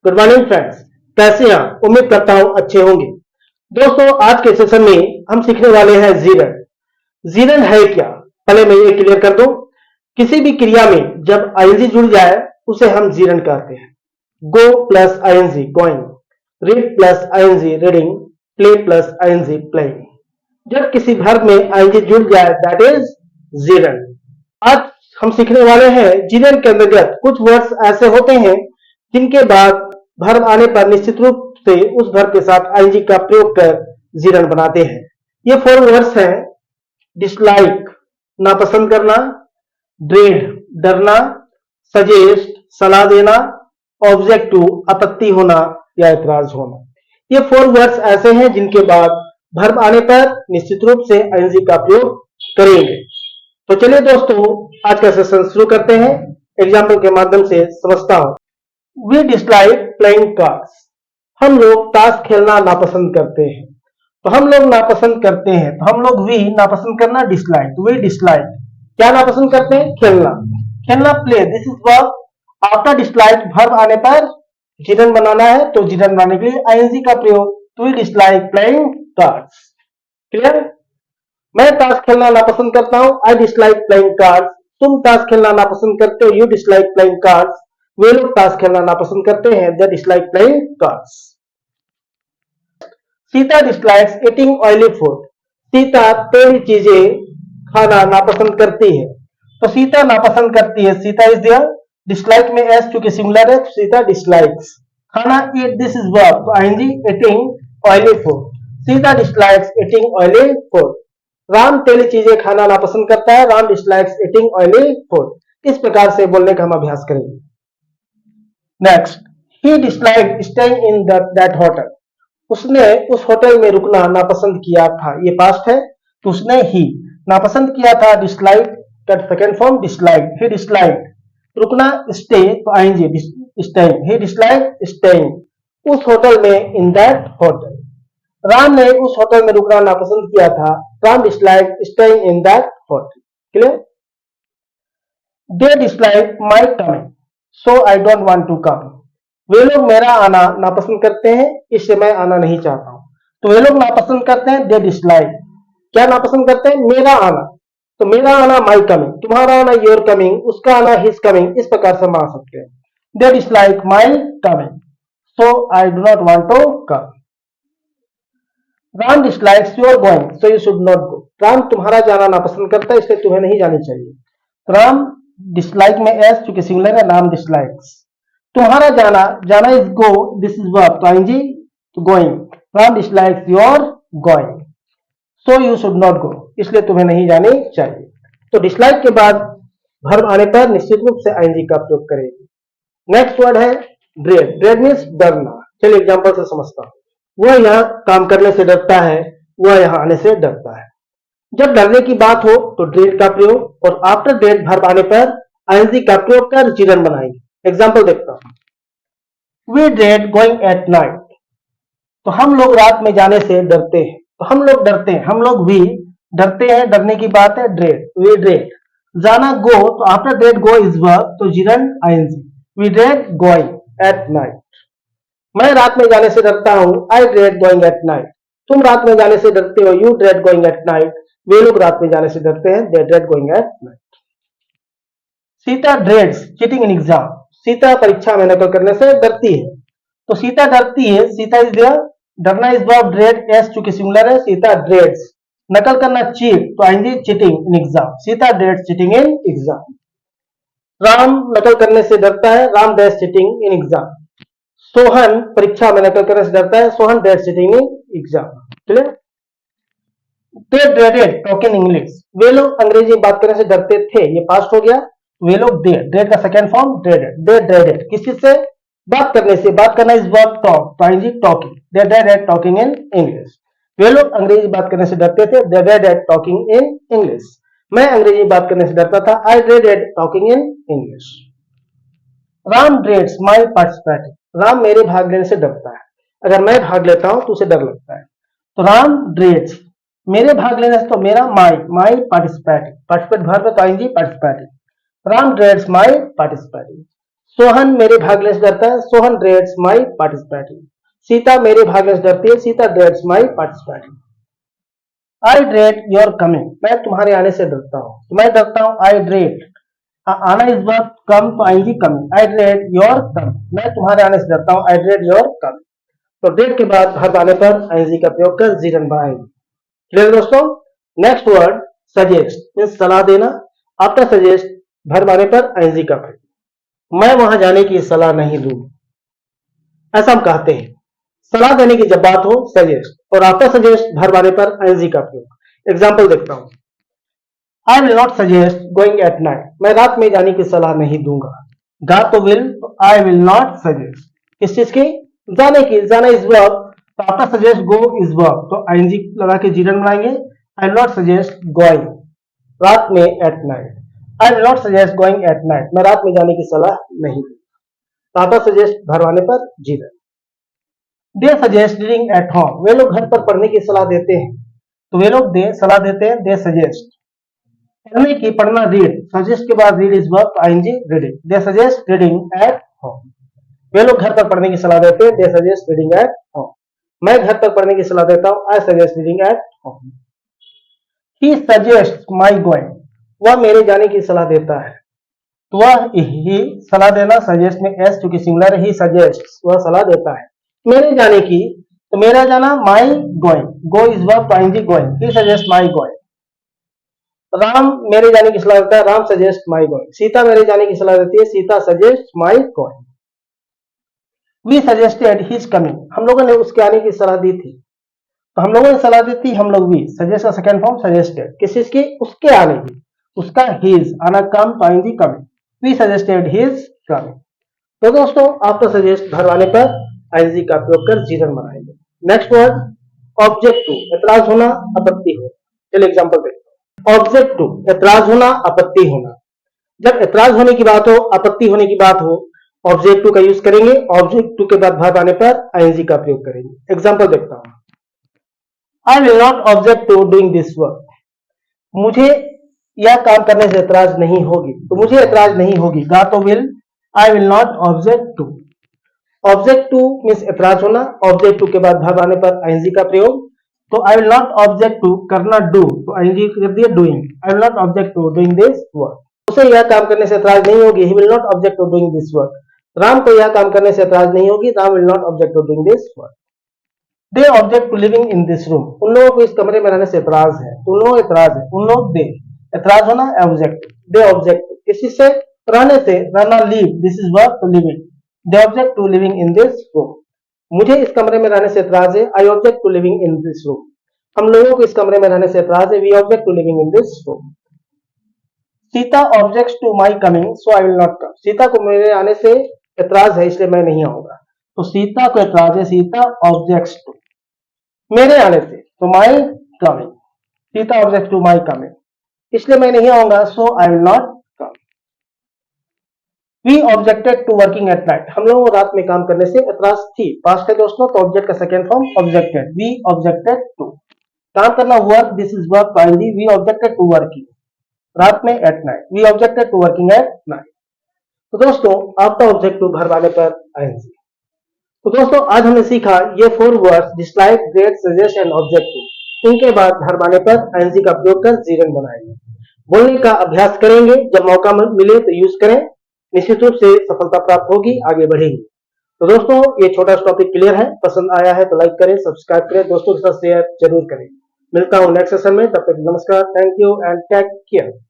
Good morning friends, कैसे हैं आप? उम्मीद करता हूं अच्छे होंगे। दोस्तों, आज के सेशन में हम सीखने वाले हैं जीरन। जीरन है क्या, पहले मैं ये क्लियर कर दूं। किसी भी क्रिया में जब आईएनजी जुड़ जाए उसे हम जीरन कहते हैं। Go plus ING going, read plus ING reading, play plus ING playing. जब किसी वर्ब में आईएनजी जुड़ जाए दैट इज जीरन। आज हम सीखने वाले हैं जीरन के अंतर्गत कुछ वर्ड्स ऐसे होते हैं जिनके बाद वर्ब आने पर निश्चित रूप से उस वर्ब के साथ आईएनजी का प्रयोग कर जीरन बनाते हैं। ये 4 वर्ड्स हैं: डिसलाइक नापसंद करना, ड्रेड डरना, सजेस्ट सलाह देना, ऑब्जेक्टिव आपत्ति होना या एतराज होना। ये 4 वर्ड्स ऐसे हैं जिनके बाद वर्ब आने पर निश्चित रूप से आईएनजी का प्रयोग करेंगे। तो चलिए दोस्तों, आज का सेशन शुरू करते हैं। एग्जाम्पल के माध्यम से समझता हूं। We dislike playing cards. हम लोग ताश खेलना नापसंद करते हैं। तो हम लोग नापसंद करते हैं, तो हम लोग वी नापसंद करना डिसलाइक, वी डिसलाइक क्या नापसंद करते हैं? खेलना। खेलना play, this is verb. After dislike verb आने पर जीरन बनाना है, तो जीरन बनाने के लिए आईएनजी का प्रयोग, तो we dislike playing cards. Clear? मैं ताश खेलना नापसंद करता हूं, आई डिसलाइक प्लेइंग कार्ड्स। तुम ताश खेलना नापसंद करते हो, यू डिसलाइक प्लेइंग कार्ड्स। वे लोग ताश खेलना नापसंद करते हैं, they dislike playing cards. Sita dislikes eating oily food. Sita तेल चीजें खाना नापसंद करती है। तो सीता नापसंद करती है, सीता इज देयर। डिसलाइक में एस चूंकि सिंगुलर है, सीता डिसलाइक्स खाना। ईट, दिस इज वर्ब, तो ING eating oily food. Sita dislikes eating oily food. Ram तेली चीजें खाना नापसंद करता है, Ram dislikes eating oily food. इस प्रकार से बोलने का हम अभ्यास करेंगे। Next, he disliked staying in that hotel. उसने उस होटल में रुकना नापसंद किया था। ये पास्ट है, तो उसने ही नापसंद किया था। डिसलाइक का सेकंड फॉर्म डिसलाइक, ही डिसलाइक रुकना स्टे, तो आईएनजी स्टेइंग, ही डिसलाइक स्टेइंग उस होटल में, इन दैट होटल। राम ने उस होटल में रुकना नापसंद किया था, Ram dislike staying in that hotel. Clear? They dislike my coming, so I don't want to come. वे लोग मेरा आना नापसंद करते हैं, इससे मैं आना नहीं चाहता हूं। तो वे लोग नापसंद करते हैं, दे डिसलाइक क्या नापसंद करते हैं? मेरा आना। तो मेरा आना माय कमिंग, तुम्हारा आना योर कमिंग, उसका आना हिज कमिंग। इस प्रकार से हम आ सकते हैं। They dislike my coming, so I do not want to come. Ram dislikes your going, so you should not go. Ram तुम्हारा जाना नापसंद करता है, इसलिए तुम्हें नहीं जानी चाहिए। तो राम डिसलाइक में एस चूंकि सिंगुलर है, राम डिसलाइक्स तुम्हारा जाना, जाना is go, this is verb, तो आईएनजी तो going. Ram dislikes your going, so you should not गो, इसलिए तुम्हें नहीं जानी चाहिए। तो डिसलाइक के बाद वर्ब आने पर निश्चित रूप से आईएनजी का प्रयोग करेंगे। नेक्स्ट वर्ड है ड्रेड। ड्रेड मीन्स डरना। चलिए एग्जांपल से समझता हूं। वह यहां काम करने से डरता है, वह यहां आने से डरता है। जब डरने की बात हो तो ड्रेड का प्रयोग, और आफ्टर ड्रेड वर्ब आने पर आईएनजी का प्रयोग कर जीरन बनाएंगे। एग्जांपल देखता हूं। We dread going at night. तो हम लोग रात में जाने से डरते हैं। तो हम लोग डरते हैं, हम लोग भी डरते हैं, डरने की बात है, ड्रेड, वी ड्रेड। जाना गो, तो after dread go is verb, तो gerund ING, we dread going at night. मैं रात में जाने से डरता हूं, I dread going at night. तुम रात में जाने से डरते हो, you dread going at night. वे लोग रात में जाने से डरते हैं, they dread going at night. Sita dreads cheating in exam. Sita परीक्षा में नकल करने से डरती है। तो सीता डरती है, सीता इज देयर। डरना इज वर्ब, ड्रेड एस चूंकि सिंगुलर है, सीता ड्रेड्स नकल करना चीट, तो आएंगे cheating in exam, Sita dreads cheating in exam. Ram नकल करने से डरता है, Ram dreads cheating in exam. Sohan परीक्षा में नकल करने से डरता है, Sohan dreads cheating in exam. Clear? They dreaded talking English. वे लोग अंग्रेजी बात करने से डरते थे, ये पास्ट हो गया। वे लोग दे, ड्रेड का second form dreaded, they dreaded किसी से बात करने से, बात करना इज वर्ब टॉक, तो ING talking, they dreaded talking in English. वे लोग अंग्रेजी बात करने से डरते थे, they dreaded talking in English. मैं अंग्रेजी बात करने से डरता था, I dreaded talking in English. Ram dreads my participating. Ram मेरे भाग लेने से डरता है। अगर मैं भाग लेता हूं तो उसे डर लगता है। तो राम ड्रेड्स मेरे भाग लेने से, तो मेरा माय पार्टिसिपेटिंग, पार्टिसिपेट वर्ब है, तो आएंगे participating. Ram dreads my participating. Sohan मेरे भागने से डरता है, Sohan dreads my participating. Sita मेरे भागने से डरती है, Sita dreads my participating. I dread your coming. मैं तुम्हारे आने से डरता हूँ, तो मैं डरता हूँ I dread. आना इस बार कम तो आएगी कमी. I dread your coming. मैं तुम्हारे आने से डरता हूँ I dread your coming. तो dread के बाद verb आने पर ing का प्रयोग कर जीरन बनाएंगे. क्लियर दोस्तों? नेक्स्ट वर्ड suggest मीन्स सलाह देना. आफ्टर suggest verb आने पर ing का प्रयोग. मैं वहां जाने की सलाह नहीं दूंगा, ऐसा हम कहते हैं. सलाह देने की जब बात हो सजेस्ट, और आफ्टर सजेस्ट verb आने पर ing का प्रयोग. एग्जांपल देखता हूं. I will not suggest going at night. मैं रात में जाने की सलाह नहीं दूंगा. गा तो will, I will not suggest. किस चीज की? जाने की. जाना इज वर्ब, तो after suggest go is verb, तो ing लगा के जीरन बनाएंगे. आई विल नॉट सजेस्ट गोइंग रात में at night. I will not suggest going at night. मैं रात में जाने की सलाह नहीं दूंगा. आफ्टर सजेस्ट verb आने पर जीरन. दे सजेस्ट रीडिंग एट होम. वे लोग घर पर पढ़ने की सलाह देते हैं, तो वे लोग दे सलाह देते हैं. They suggest. पढ़ने की, पढ़ना रीड, सजेस्ट के बाद read is verb, ing reading. They suggest reading at home. वे लोग घर पर पढ़ने की सलाह देते हैं. They suggest reading at home. मैं घर पर पढ़ने की सलाह देता हूं. I suggest reading at home. He suggest my going. वह मेरे जाने की सलाह देता है, तो वह ही सलाह देना. सजेस्ट में एस चूंकि सिंगुलर, ही सजेस्ट वह सलाह देता है मेरे जाने की, तो मेरा जाना my going. Go is verb, ing going. He suggest my going. Ram मेरे जाने की सलाह देता है. Ram suggest my going. Sita मेरे जाने की सलाह देती है. Sita suggest my going. We suggested his coming. हम लोगों ने उसके आने की सलाह दी थी, तो हम लोगों ने सलाह दी थी. हम लोग वी. सजेस्ट का सेकंड फॉर्म सजेस्टेड. किस चीज की? उसके आने की. उसका हिज आना कम, तो ing coming. We suggested his coming. तो दोस्तों आफ्टर सजेस्ट verb आने पर ing का प्रयोग कर जीरन बनाएंगे. Next word object to. एतराज होना, आपत्ति हो. चलिए एग्जांपल देखते हैं. ऑब्जेक्ट टू एतराज होना, आपत्ति होना. जब एतराज होने की बात हो, आपत्ति होने की बात हो, ऑब्जेक्ट टू का यूज करेंगे. ऑब्जेक्ट टू के बाद verb आने पर ing का प्रयोग करेंगे. एग्जांपल देखता हूं. I will not object to doing this work. मुझे यह काम करने से एतराज नहीं होगी, तो मुझे एतराज नहीं होगी. गा तो will, I will not object to. Object to means एतराज होना. ऑब्जेक्ट टू के बाद verb आने पर ing का प्रयोग. तो I will not object to करना डू, तो ing कर दिया doing. I will not object to doing this work. उसे यह काम करने से एतराज नहीं होगी. He will not object to doing this work. Ram को यह काम करने से एतराज नहीं होगी. Ram will not object to doing this work. They object to living in this room. उन लोगों को इस कमरे में रहने से एतराज है. उन लोगों को एतराज है. उन लोग दे. एतराज होना ऑब्जेक्ट. दे ऑब्जेक्ट किसी से? रहने से. रहना live, this is verb, to living. They object to living in this room. मुझे इस कमरे में रहने से एतराज है. I object to living in this room. हम लोगों को इस कमरे में रहने से एतराज है. We object to living in this room. Sita objects to my coming, so I will not come. Sita को मेरे आने से एतराज है, इसलिए मैं नहीं आऊंगा. तो सीता को एतराज है. सीता ऑब्जेक्ट्स टू मेरे आने से, तो my coming. Sita object to my coming, इसलिए मैं नहीं आऊंगा. So I will not come. We objected to working at night. हम लोगों को रात में काम करने से एतराज थी. पास्ट है दोस्तों, तो ऑब्जेक्ट का second form objected. We objected to काम करना. Work, this is work, ing. We objected to working रात में at night. We objected to working at night. तो दोस्तों आफ्टर ऑब्जेक्ट टू verb आने पर ing. तो दोस्तों आज हमने सीखा ये 4 words dislike, great, suggest and object to. इनके बाद verb आने पर ing का प्रयोग कर जीरन बनाएंगे. बोलने का अभ्यास करेंगे. जब मौका मिले तो यूज करें. निश्चित रूप से सफलता प्राप्त होगी, आगे बढ़ेंगे. तो दोस्तों ये छोटा सा टॉपिक क्लियर है. पसंद आया है तो लाइक करें, सब्सक्राइब करें, दोस्तों के साथ शेयर जरूर करें. मिलता हूं नेक्स्ट सेशन में. तब तक नमस्कार, thank you and take care.